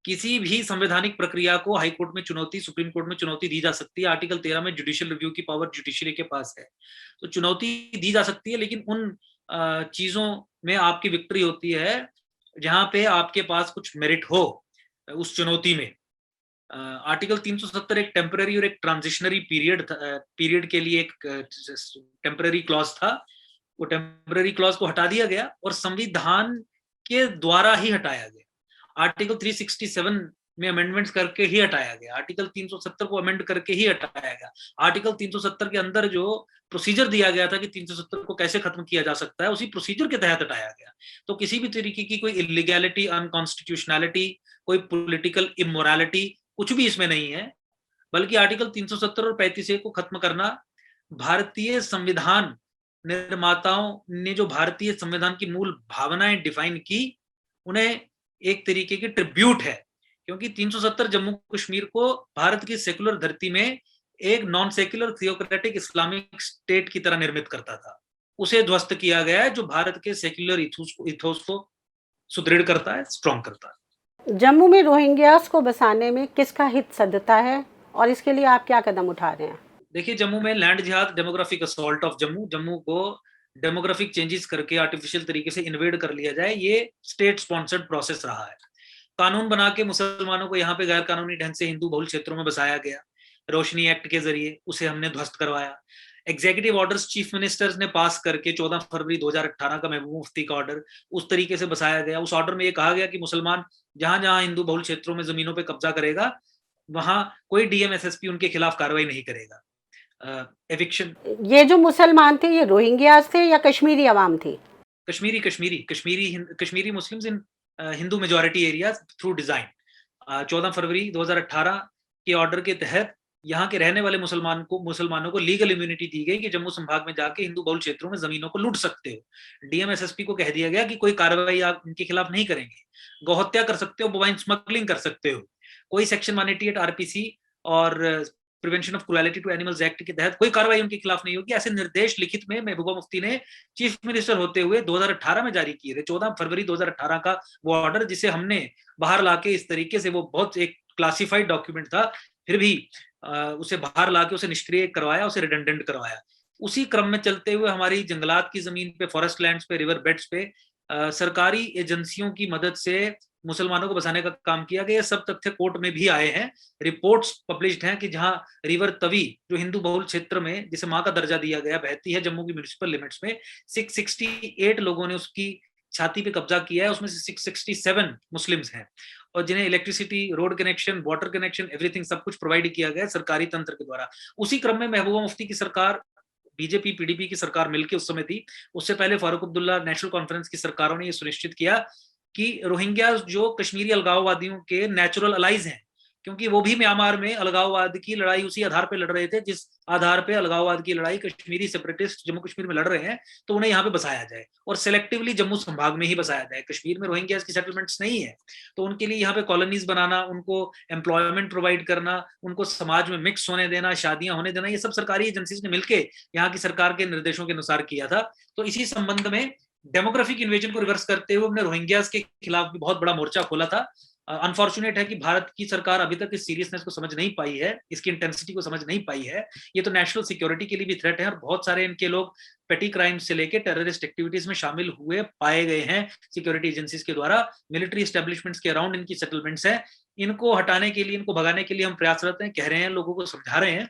किसी भी संवैधानिक प्रक्रिया को हाई कोर्ट में चुनौती, सुप्रीम कोर्ट में चुनौती दी जा सकती है। आर्टिकल 13 में जुडिशियल रिव्यू की पावर जुडिशरी के पास है, तो चुनौती दी जा सकती है। लेकिन उन चीजों में आपकी विक्ट्री होती है जहां पे आपके पास कुछ मेरिट हो उस चुनौती में। आर्टिकल 370 एक टेम्पररी और एक ट्रांजिशनरी पीरियड के लिए एक टेम्पररी क्लॉज था। वो टेम्पररी क्लॉज को हटा दिया गया और संविधान के द्वारा ही हटाया गया। आर्टिकल 367 में अमेंडमेंट्स करके ही हटाया गया। आर्टिकल 370 को अमेंड करके ही हटाया गया। आर्टिकल 370 के अंदर जो प्रोसीजर दिया गया था कि 370 को कैसे खत्म किया जा सकता है, उसी प्रोसीजर के तहत हटाया गया। तो किसी भी तरीके की कोई इलीगैलिटी, अनकॉन्स्टिट्यूशनैलिटी, कोई पॉलिटिकल इमोरलिटी, कुछ भी इसमें नहीं है। बल्कि आर्टिकल 370 और 35A को खत्म करना भारतीय संविधान निर्माताओं ने जो भारतीय संविधान की मूल भावनाएं डिफाइन की, उन्हें एक तरीके की ट्रिब्यूट है। क्योंकि 370 जम्मू कश्मीर को भारत की सेकुलर धरती में एक non secular theocratic Islamic state की तरह निर्मित करता था। उसे ध्वस्त किया गया है, जो भारत के सेकुलर इथोस को सुदृढ़ करता है, स्ट्रॉन्ग करता है। जम्मू में रोहिंग्यास को बसाने में किसका हित सदता है और इसके लिए आप क्या कदम उठा रहे हैं? देखिए, जम्मू में लैंड जिहाद, डेमोग्राफिक असॉल्ट ऑफ जम्मू को डेमोग्राफिक चेंजेस करके आर्टिफिशियल तरीके से इन्वेड कर लिया जाए, ये स्टेट स्पॉन्सर्ड प्रोसेस रहा है। कानून बना के मुसलमानों को यहाँ पे गैर कानूनी ढंग से हिंदू बहुल क्षेत्रों में बसाया गया। रोशनी एक्ट के जरिए उसे हमने ध्वस्त करवाया। एग्जीक्यूटिव ऑर्डर्स चीफ मिनिस्टर्स ने पास करके 14 फरवरी 2018 का महबूबा मुफ्ती का ऑर्डर उस तरीके से बसाया गया। उस ऑर्डर में ये कहा गया कि मुसलमान जहां जहां हिंदू बहुल क्षेत्रों में जमीनों पे कब्जा करेगा, वहां कोई डीएम एसएसपी उनके खिलाफ कार्रवाई नहीं करेगा। एविक्शन, ये जो मुसलमान थे, ये रोहिंग्यास थे या कश्मीरी अवाम थी? Kashmiri Muslims in Hindu majority area through design. 14 फरवरी 2018 के ऑर्डर के तहत यहाँ के रहने वाले मुसलमानों को लीगल इम्यूनिटी दी गई कि जम्मू संभाग में जाके हिंदू बहुल क्षेत्रों में जमीनों को लूट सकते हो। डीएम एसएसपी को कह दिया गया कि कोई कार्रवाई आप इनके खिलाफ नहीं करेंगे। गौहत्या कर सकते हो, मोबाइल स्मगलिंग कर सकते हो। कोई सेक्शन 188 आरपीसी और prevention of cruelty to animals act के तहत कोई कार्रवाई उनके खिलाफ नहीं होगी। ऐसे निर्देश लिखित में महबूबा मुफ्ती ने चीफ मिनिस्टर होते हुए 2018 में जारी किए थे। 14 फरवरी 2018 का वो ऑर्डर, जिसे हमने बाहर लाके इस तरीके से, वो बहुत एक क्लासिफाइड डॉक्यूमेंट था, फिर भी उसे बाहर लाके उसे निष्क्रिय करवाया, उसे रिडंडेंट करवाया। उसी क्रम में चलते हुए हमारी जंगलात की जमीन पे, फॉरेस्ट लैंड्स पे, रिवर बेड्स पे सरकारी एजेंसियों की मदद से मुसलमानों को बसाने का काम किया गया। सब तथ्य कोर्ट में भी आए हैं, रिपोर्ट्स पब्लिश्ड हैं कि जहां रिवर तवी, जो हिंदू बहुल क्षेत्र में जिसे मां का दर्जा दिया गया, बहती है जम्मू की म्युनिसिपल लिमिट्स में, 668 लोगों ने उसकी छाती पे कब्जा किया है। उसमें से 667 मुस्लिम्स हैं और जिन्हें electricity, road connection, water connection, everything सब कुछ प्रोवाइड किया गया है सरकारी तंत्र के द्वारा। उसी क्रम में महबूबा मुफ्ती की सरकार, बीजेपी पीडीपी की सरकार मिलकर उस समय थी, उससे पहले फारूक अब्दुल्ला, नेशनल कॉन्फ्रेंस की सरकारों ने यह सुनिश्चित किया कि रोहिंग्या जो कश्मीरी अलगाववादियों के नेचुरल अलाइज हैं, क्योंकि वो भी म्यांमार में अलगाववाद की लड़ाई उसी आधार पे लड़ रहे थे जिस आधार पे अलगाववाद की लड़ाई कश्मीरी सेपरेटिस्ट जम्मू कश्मीर में लड़ रहे हैं, तो उन्हें यहाँ पे बसाया जाए और सिलेक्टिवली जम्मू संभाग में ही बसाया जाए। कश्मीर में रोहिंग्या की सेटलमेंट्स नहीं है, तो उनके लिए यहाँ पे कॉलोनीज बनाना, उनको एम्प्लॉयमेंट प्रोवाइड करना, उनको समाज में मिक्स होने देना, शादियां होने देना, ये सब सरकारी एजेंसीज ने मिलकर यहाँ की सरकार के निर्देशों के अनुसार किया था। तो इसी संबंध में डेमोग्राफिक इन्वेजन को रिवर्स करते हुए हमने रोहिंग्यास के खिलाफ भी बहुत बड़ा मोर्चा खोला था। अनफॉर्चुनेट है कि भारत की सरकार अभी तक इस सीरियसनेस को समझ नहीं पाई है, इसकी इंटेंसिटी को समझ नहीं पाई है। ये तो नेशनल सिक्योरिटी के लिए भी थ्रेट है और बहुत सारे इनके लोग पेटी क्राइम्स से लेके टेररिस्ट एक्टिविटीज में शामिल हुए पाए गए हैं सिक्योरिटी एजेंसीज के द्वारा। मिलिट्री एस्टेब्लिशमेंट्स के अराउंड इनकी सेटलमेंट्स हैं। इनको हटाने के लिए, इनको भगाने के लिए हम प्रयासरत हैं, कह रहे हैं, लोगों को समझा रहे हैं।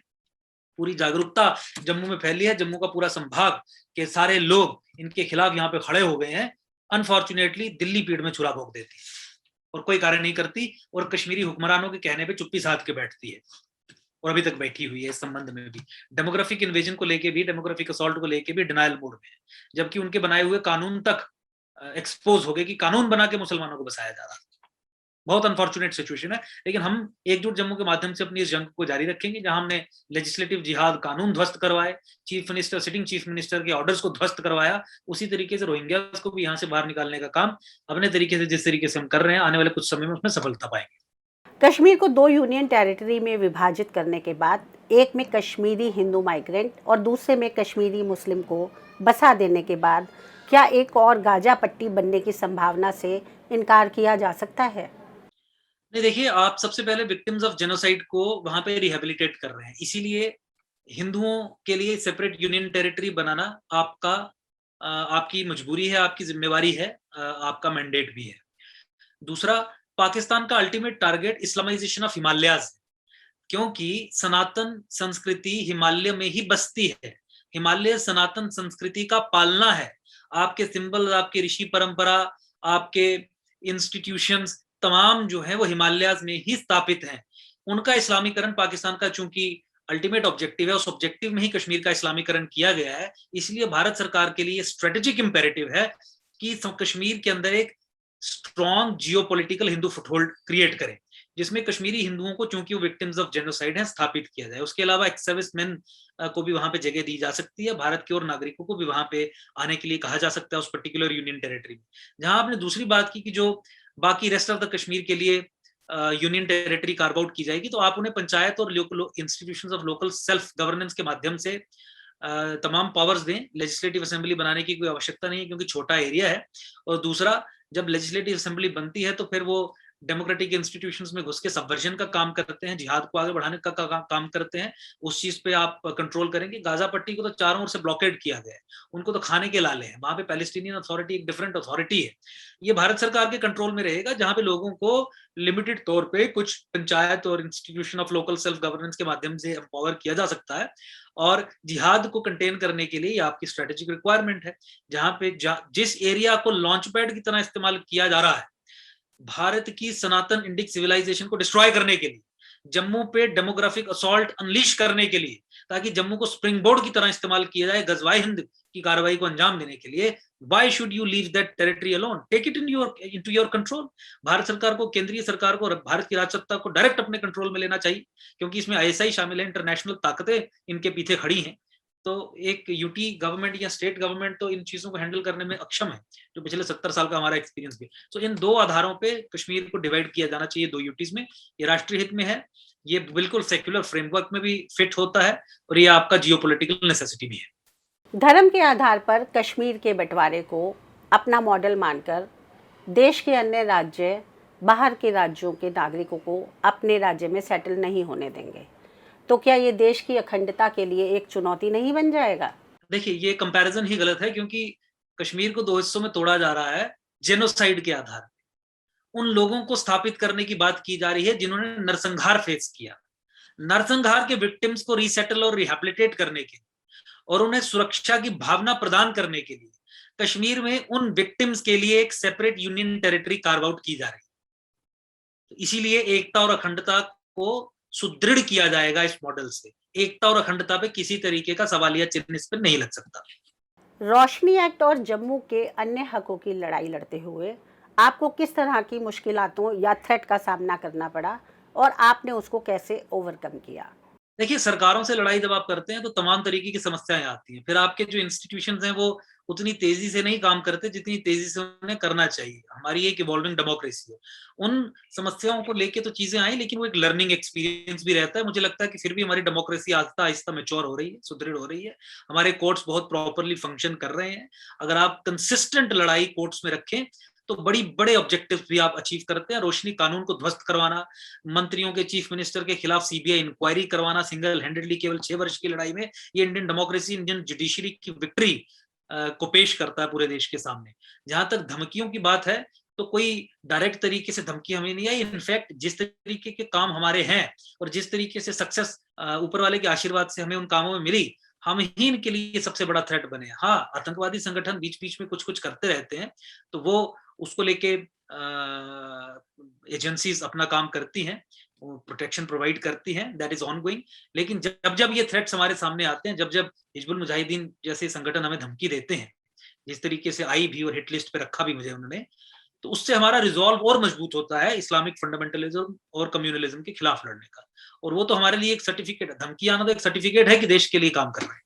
पूरी जागरूकता जम्मू में फैली है, जम्मू का पूरा संभाग के सारे लोग इनके खिलाफ यहाँ पे खड़े हो गए हैं। अनफॉर्चुनेटली दिल्ली पीठ में छुरा भोंक देती है और कोई कार्य नहीं करती और कश्मीरी हुक्मरानों के कहने पे चुप्पी साध के बैठती है और अभी तक बैठी हुई है। इस संबंध में भी डेमोग्राफिक इन्वेजन को लेके भी, डेमोग्राफिक असॉल्ट को लेके भी डिनायल मोड में है, जबकि उनके बनाए हुए कानून तक एक्सपोज हो गए कि कानून बना के मुसलमानों को बसाया जा रहा है। बहुत अनफॉर्चुनेट सिचुएशन है, लेकिन हम एकजुट जम्मू के माध्यम से अपनी इस जंग को जारी रखेंगे, जहां हमने लेजिस्लेटिव जिहाद कानून ध्वस्त करवाए, chief minister, sitting chief minister के ऑर्डर्स को ध्वस्त करवाया, उसी तरीके से रोहिंग्यास को भी यहाँ से बाहर निकालने का काम अपने तरीके से, जिस तरीके से हम कर रहे हैं, आने वाले कुछ समय में उसमें सफलता पाएंगे। कश्मीर को 2 यूनियन टेरिटरी में विभाजित करने के बाद एक में कश्मीरी हिंदू माइग्रेंट और दूसरे में कश्मीरी मुस्लिम को बसा देने के बाद क्या एक और गाजा पट्टी बनने की संभावना से इनकार किया जा सकता है? नहीं, देखिए, आप सबसे पहले विक्टिम्स ऑफ जेनोसाइड को वहां पे रिहेबिलिटेट कर रहे हैं, इसीलिए हिंदुओं के लिए सेपरेट यूनियन टेरिटरी बनाना आपकी मजबूरी है, आपकी जिम्मेवारी है, आपका मैंडेट भी है। दूसरा, पाकिस्तान का ultimate target Islamisation of Himalayas है, क्योंकि सनातन संस्कृति हिमालय में ही बसती है। हिमालय सनातन संस्कृति का पालना है। आपके सिंबल, आपके ऋषि परंपरा, आपके इंस्टीट्यूशंस तमाम जो है वो हिमालयाज में ही स्थापित हैं। उनका इस्लामीकरण पाकिस्तान का चूंकि अल्टीमेट ऑब्जेक्टिव है, उस ऑब्जेक्टिव में ही कश्मीर का इस्लामीकरण किया गया है। इसलिए भारत सरकार के लिए स्ट्रेटेजिक इंपेरेटिव है कि कश्मीर के अंदर एक strong geopolitical Hindu foothold create करें, जिसमें कश्मीरी हिंदुओं को, चूंकि वो विक्टिम्स ऑफ जेनोसाइड हैं, स्थापित किया जाए। उसके अलावा एक्स सर्विसमैन को भी वहां पे जगह दी जा सकती है, भारत के और नागरिकों को भी वहां पे आने के लिए कहा जा सकता है उस पर्टिकुलर यूनियन टेरिटरी में। जहां आपने दूसरी बात की कि जो बाकी रेस्ट ऑफ द कश्मीर के लिए यूनियन टेरिटरी कार्व आउट की जाएगी, तो आप उन्हें पंचायत और institutions of local self governance के माध्यम से तमाम पावर्स दें। लेजिस्लेटिव असेंबली बनाने की कोई आवश्यकता नहीं है, क्योंकि छोटा एरिया है। और दूसरा, जब लेजिस्लेटिव असेंबली बनती है तो फिर वो डेमोक्रेटिक इंस्टीट्यूशंस में घुस के सबवर्जन का काम करते हैं, जिहाद को आगे बढ़ाने का काम करते हैं। उस चीज पे आप कंट्रोल करेंगे। गाजा पट्टी को तो चारों ओर से ब्लॉकेड किया गया है, उनको तो खाने के लाले हैं। वहां पे पैलेस्टीनियन अथॉरिटी एक डिफरेंट अथॉरिटी है, ये भारत सरकार के कंट्रोल में रहेगा, जहां पे लोगों को लिमिटेड तौर पे कुछ पंचायत और institution of local self governance के माध्यम से एम्पावर किया जा सकता है। और जिहाद को कंटेन करने के लिए ये आपकी स्ट्रेटेजिक रिक्वायरमेंट है। जहां पे जिस एरिया को लॉन्च पैड की तरह इस्तेमाल किया जा रहा है भारत की सनातन इंडिक सिविलाइजेशन को डिस्ट्रॉय करने के लिए, जम्मू पे डेमोग्राफिक असॉल्ट अनलीश करने के लिए, ताकि जम्मू को स्प्रिंग बोर्ड की तरह इस्तेमाल किया जाए गजवाए हिंद की कार्रवाई को अंजाम देने के लिए, why should you leave that territory alone? Take it into your control। Bharat सरकार को, केंद्रीय सरकार को, भारत की राजसत्ता को डायरेक्ट अपने कंट्रोल में लेना चाहिए, क्योंकि इसमें आईएसआई शामिल है, इंटरनेशनल ताकतें इनके पीछे खड़ी हैं। तो एक यूटी गवर्नमेंट या स्टेट गवर्नमेंट तो इन चीजों को हैंडल करने में अक्षम है, जो पिछले 70 साल का हमारा एक्सपीरियंस भी। तो इन दो आधारों पे कश्मीर को डिवाइड किया जाना चाहिए, 2 यूटीज में। ये राष्ट्रीय हित में है, ये बिल्कुल सेक्युलर फ्रेमवर्क में भी फिट होता है, और ये आपका जियोपॉलिटिकल नेसेसिटी भी है। धर्म के आधार पर कश्मीर के बंटवारे को अपना मॉडल मानकर देश के अन्य राज्य बाहर के राज्यों के नागरिकों को अपने राज्य में सेटल नहीं होने देंगे, तो क्या ये देश की अखंडता के लिए एक चुनौती नहीं बन जाएगा? देखिए, ये कंपैरिजन ही गलत है, क्योंकि कश्मीर को 2 हिस्सों में तोड़ा जा रहा है जेनोसाइड के आधार पर। उन लोगों को स्थापित करने की बात की जा रही है जिन्होंने नरसंहार फेस किया। नरसंहार के विक्टिम्स को रीसेटल और रिहैबिलिटेट करने के लिए और उन्हें सुरक्षा की भावना प्रदान करने के लिए कश्मीर में उन विक्टिम्स के लिए एक separate union territory carve out की जा रही है। तो इसीलिए एकता और अखंडता को सुदृढ़ किया जाएगा इस मॉडल से। एकता और अखंडता पे किसी तरीके का सवालिया चिन्ह इस पर नहीं लग सकता। रोशनी एक्ट और जम्मू के अन्य हकों की लड़ाई लड़ते हुए आपको किस तरह की मुश्किलातों या थ्रेट का सामना करना पड़ा और आपने उसको कैसे ओवरकम किया? देखिए, सरकारों से लड़ाई जब आप करते हैं तो तमाम तरीके की समस्याएं आती हैं। फिर आपके जो इंस्टीट्यूशंस हैं वो उतनी तेजी से नहीं काम करते जितनी तेजी से उन्हें करना चाहिए। हमारी एक इवॉल्विंग डेमोक्रेसी है। उन समस्याओं को लेके तो चीजें आई, लेकिन वो एक लर्निंग एक्सपीरियंस भी रहता है। मुझे लगता है कि फिर भी हमारी डेमोक्रेसी आहिस्ता आहिस्ता मैच्योर हो रही है, सुदृढ़ हो रही है। हमारे कोर्ट्स बहुत प्रॉपरली फंक्शन कर रहे हैं। अगर आप कंसिस्टेंट लड़ाई कोर्ट्स में रखें तो बड़ी बड़े ऑब्जेक्टिव्स भी आप अचीव करते हैं। रोशनी कानून को ध्वस्त करवाना, मंत्रियों के, चीफ मिनिस्टर के खिलाफ सीबीआई इंक्वायरी करवाना सिंगल हैंडेडली केवल 6 वर्ष की लड़ाई में, ये इंडियन डेमोक्रेसी, इंडियन जुडिशरी की विक्ट्री को पेश करता है पूरे देश के सामने। जहां तक धमकियों की बात है, तो कोई डायरेक्ट तरीके से धमकी हमें नहीं आई। इनफैक्ट जिस तरीके के काम हमारे हैं और जिस तरीके से सक्सेस ऊपर वाले के आशीर्वाद से हमें उन कामों में मिली, हम ही इनके लिए सबसे बड़ा थ्रेट बने। हाँ, आतंकवादी संगठन बीच बीच में कुछ कुछ करते रहते हैं, तो वो उसको लेके एजेंसीज अपना काम करती हैं, प्रोटेक्शन प्रोवाइड करती हैं, दैट इज ऑनगोइंग। लेकिन जब जब ये थ्रेट्स हमारे सामने आते हैं, जब जब हिजबुल मुजाहिदीन जैसे संगठन हमें धमकी देते हैं, जिस तरीके से आई भी और हिट लिस्ट पे रखा भी मुझे उन्होंने, तो उससे हमारा रिजॉल्व और मजबूत होता है इस्लामिक फंडामेंटलिज्म और कम्युनलिज्म के खिलाफ लड़ने का। और वो तो हमारे लिए एक सर्टिफिकेट है, धमकी आना तो एक सर्टिफिकेट है कि देश के लिए काम कर रहे हैं।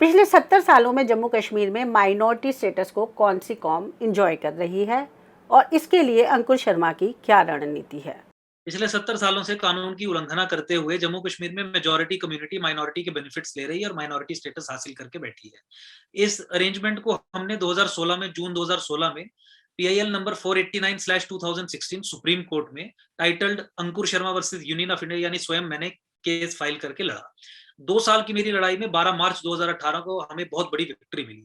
पिछले 70 सालों में जम्मू कश्मीर में माइनॉरिटी स्टेटस को कौन सी कौम इंजॉय कर रही है और इसके लिए अंकुर शर्मा की क्या रणनीति है? पिछले 70 सालों से कानून की उल्लंघना करते हुए जम्मू कश्मीर में मेजॉरिटी कम्युनिटी माइनॉरिटी के बेनिफिट्स ले रही है और माइनॉरिटी स्टेटस हासिल करके बैठी है। इस अरेंजमेंट को हमने 2016 में, जून 2016 में PIL नंबर 489/2016 सुप्रीम कोर्ट में titled Ankur Sharma versus union of India, यानी स्वयं मैंने केस फाइल करके लड़ा। 2 साल की मेरी लड़ाई में 12 मार्च 2018 को हमें बहुत बड़ी विक्ट्री मिली,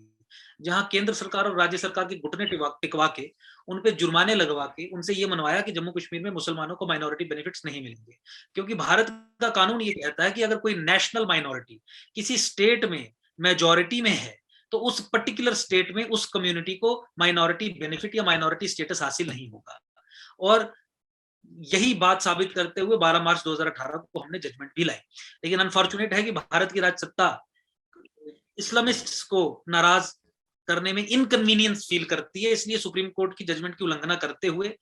जहां केंद्र सरकार और राज्य सरकार के घुटने टिकवा के, उन पे जुर्माने लगवा के उनसे ये मनवाया कि जम्मू कश्मीर में मुसलमानों को माइनॉरिटी बेनिफिट्स नहीं मिलेंगे। क्योंकि भारत का कानून ये कहता है कि अगर कोई नेशनल माइनॉरिटी किसी स्टेट में मेजॉरिटी में है, तो उस पर्टिकुलर स्टेट में उस कम्युनिटी को माइनॉरिटी बेनिफिट या माइनॉरिटी स्टेटस हासिल नहीं होगा। और यही बात साबित करते हुए 12 मार्च 2018 को हमने जजमेंट भी लाई। लेकिन अनफॉर्चुनेट है कि भारत की राज सत्ता इस्लामिस्ट्स को नाराज करने में इनकन्वीनियंस फील करती है, इसलिए सुप्रीम कोर्ट की जजमेंट की उल्लंघना करते हुए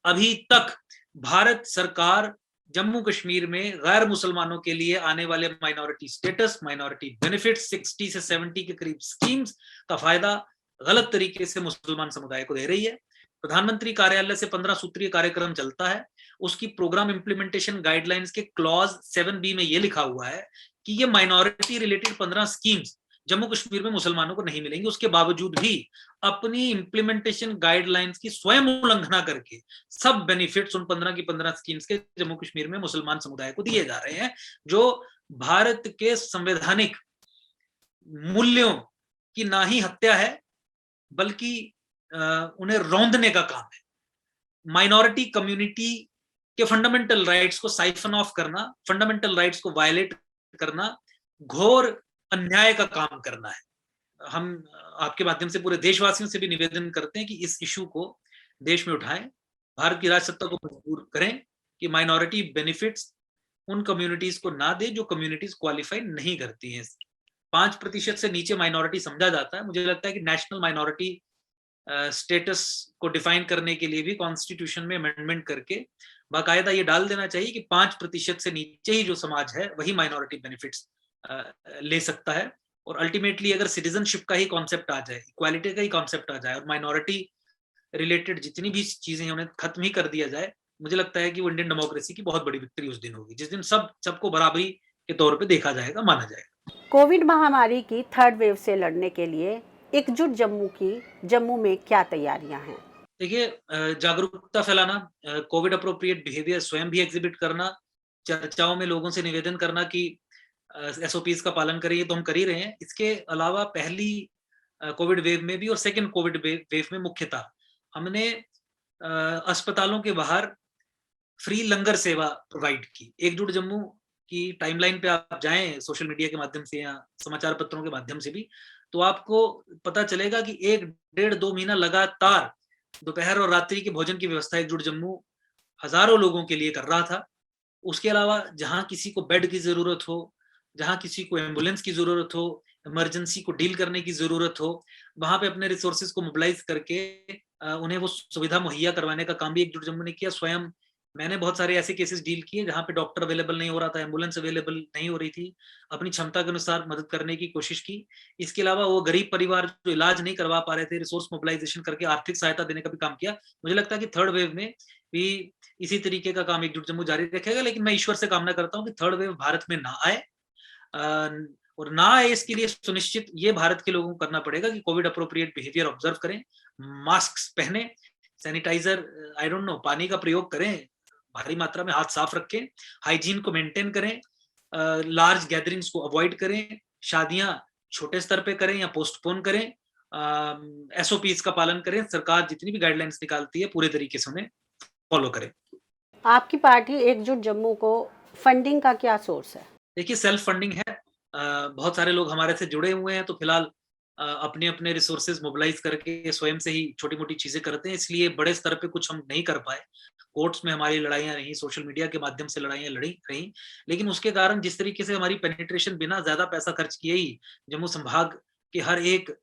अभी तक भारत सरकार जम्मू कश्मीर में गैर मुसलमानों के लिए आने वाले माइनॉरिटी स्टेटस, माइनॉरिटी बेनिफिट 60 से 70 के करीब स्कीम्स का फायदा गलत तरीके से मुसलमान समुदाय को दे रही है। प्रधानमंत्री कार्यालय से 15 सूत्रीय कार्यक्रम चलता है, उसकी प्रोग्राम इंप्लीमेंटेशन गाइडलाइंस के क्लॉज 7B में यह लिखा हुआ है कि ये minority related 15 schemes Jammu Kashmir में मुसलमानों को नहीं मिलेंगी। उसके बावजूद भी अपनी इंप्लीमेंटेशन गाइडलाइंस की स्वयं उल्लंघना करके सब बेनिफिट्स उन 15 की 15 स्कीम्स के जम्मू कश्मीर में मुसलमान समुदाय को दिए जा रहे हैं, जो भारत के संवैधानिक मूल्यों की ना ही हत्या है, बल्कि उन्हें रौंदने का काम है। माइनॉरिटी कम्युनिटी के फंडामेंटल राइट्स को साइफन ऑफ करना, फंडामेंटल राइट्स को वायलेट करना, घोर अन्याय का काम करना है। हम आपके माध्यम से पूरे देशवासियों से भी निवेदन करते हैं कि इस इशू को देश में उठाएं, भारत की राजसत्ता को मजबूर करें कि माइनॉरिटी बेनिफिट्स उन कम्युनिटीज को ना दे जो कम्युनिटीज क्वालिफाई नहीं करती हैं। 5% से नीचे माइनॉरिटी समझा जाता है। मुझे लगता है कि नेशनल माइनॉरिटी स्टेटस को डिफाइन करने के लिए भी कॉन्स्टिट्यूशन में अमेंडमेंट करके बाकायदा ये डाल देना चाहिए कि 5% से नीचे ही जो समाज है वही माइनॉरिटी बेनिफिट्स ले सकता है। और अल्टीमेटली अगर सिटीजनशिप का ही कॉन्सेप्ट आ जाए, इक्वालिटी का ही कॉन्सेप्ट आ जाए और माइनॉरिटी रिलेटेड जितनी भी चीजें उन्हें खत्म ही कर दिया जाए, मुझे लगता है कि वो इंडियन डेमोक्रेसी की बहुत बड़ी विक्ट्री उस दिन होगी, जिस दिन सबको बराबरी के तौर पे देखा जाएगा, माना जाएगा। कोविड महामारी की थर्ड वेव से लड़ने के लिए एकजुट जम्मू में क्या तैयारियां हैं? देखिए, जागरूकता फैलाना, कोविड अप्रोप्रिएट बिहेवियर स्वयं भी एग्जिबिट करना, चर्चाओं में लोगों से निवेदन करना कि SOPs का पालन करें, ये तो हम कर ही रहे हैं। इसके अलावा पहली कोविड वेव में भी और सेकंड कोविड वेव में मुख्यतः हमने अस्पतालों के बाहर फ्री लंगर सेवा प्रोवाइड की। एकजुट जम्मू की टाइमलाइन पे आप जाएं सोशल मीडिया के माध्यम से या समाचार पत्रों के माध्यम से भी, तो आपको पता चलेगा कि 1-1.5-2 महीना लगातार दोपहर और रात्रि के भोजन की व्यवस्था एकजुट जम्मू हजारों लोगों के लिए कर रहा था। उसके अलावा जहां किसी को बेड की जरूरत हो, जहां किसी को एम्बुलेंस की जरूरत हो, इमरजेंसी को डील करने की जरूरत हो, वहां पे अपने रिसोर्सेज को मोबिलाइज करके उन्हें वो सुविधा मुहैया करवाने का काम भी एकजुट जम्मू ने किया। स्वयं मैंने बहुत सारे ऐसे केसेस डील किए जहां पे डॉक्टर अवेलेबल नहीं हो रहा था, एम्बुलेंस अवेलेबल नहीं हो रही थी, अपनी क्षमता के अनुसार मदद करने की कोशिश की। इसके अलावा वो गरीब परिवार जो इलाज नहीं करवा पा रहे थे, रिसोर्स मोबिलाइजेशन करके आर्थिक सहायता देने का भी काम किया। मुझे लगता है कि थर्ड वेव में भी इसी तरीके का काम एकजुट जम्मू जारी रखेगा, लेकिन मैं ईश्वर से कामना करता हूँ कि थर्ड वेव भारत में ना आए, और ना आए इसके लिए सुनिश्चित ये भारत के लोगों को करना पड़ेगा कि कोविड अप्रोप्रिएट बिहेवियर ऑब्जर्व करें, मास्क पहने, सैनिटाइजर, आई डोंट नो, पानी का प्रयोग करें, भारी मात्रा में हाथ साफ रखें, हाइजीन को मेंटेन करें, लार्ज गैदरिंग्स को अवॉइड करें, शादियां छोटे स्तर पे करें या पोस्टपोन करें, एसओपीज का पालन करें, सरकार जितनी भी गाइडलाइंस निकालती है पूरे तरीके से उन्हें फॉलो करें। आपकी पार्टी एकजुट जम्मू को फंडिंग का क्या सोर्स है? देखिए, सेल्फ फंडिंग है, बहुत सारे लोग हमारे से जुड़े हुए हैं, तो फिलहाल अपने अपने रिसोर्सेज मोबिलाइज करके स्वयं से ही छोटी मोटी चीजें करते हैं, इसलिए बड़े स्तर पे कुछ हम नहीं कर पाए। कोर्ट्स में हमारी लड़ाइयां रही, सोशल मीडिया के माध्यम से लड़ाइयां लड़ी रही, लेकिन उसके कारण जिस तरीके से हमारी पेनिट्रेशन बिना ज्यादा पैसा खर्च किए ही जम्मू संभाग के हर एक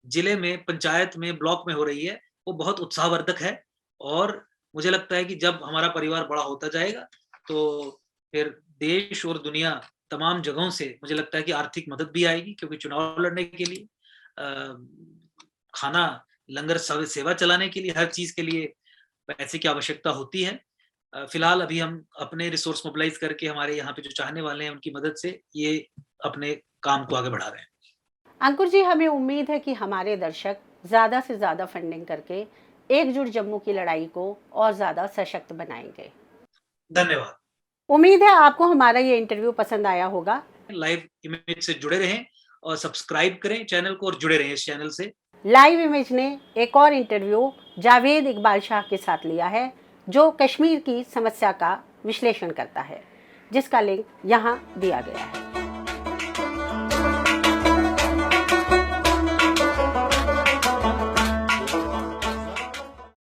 जिले में, पंचायत में, ब्लॉक में हो रही है, वो बहुत उत्साहवर्धक है। और मुझे लगता है कि जब हमारा परिवार बड़ा होता जाएगा तो फिर देश और दुनिया तमाम जगहों से मुझे लगता है कि आर्थिक मदद भी आएगी, क्योंकि चुनाव लड़ने के लिए, खाना, लंगर सेवा चलाने के लिए, हर चीज के लिए पैसे की आवश्यकता होती है। फिलहाल अभी हम अपने रिसोर्स मोबिलाइज करके हमारे यहाँ पे जो चाहने वाले हैं उनकी मदद से ये अपने काम को आगे बढ़ा रहे हैं। अंकुर जी, हमें उम्मीद है कि हमारे दर्शक ज़्यादा से ज़्यादा फंडिंग करके एकजुट जम्मू की लड़ाई को और ज़्यादा सशक्त बनाएंगे। धन्यवाद। उम्मीद है आपको हमारा ये इंटरव्यू पसंद आया होगा। लाइव इमेज से जुड़े रहें और सब्सक्राइब करें चैनल को और जुड़े रहें इस चैनल से। लाइव इमेज ने एक और इंटरव्यू जावेद इकबाल शाह के साथ लिया है, जो कश्मीर की समस्या का विश्लेषण करता है, जिसका लिंक यहाँ दिया गया है।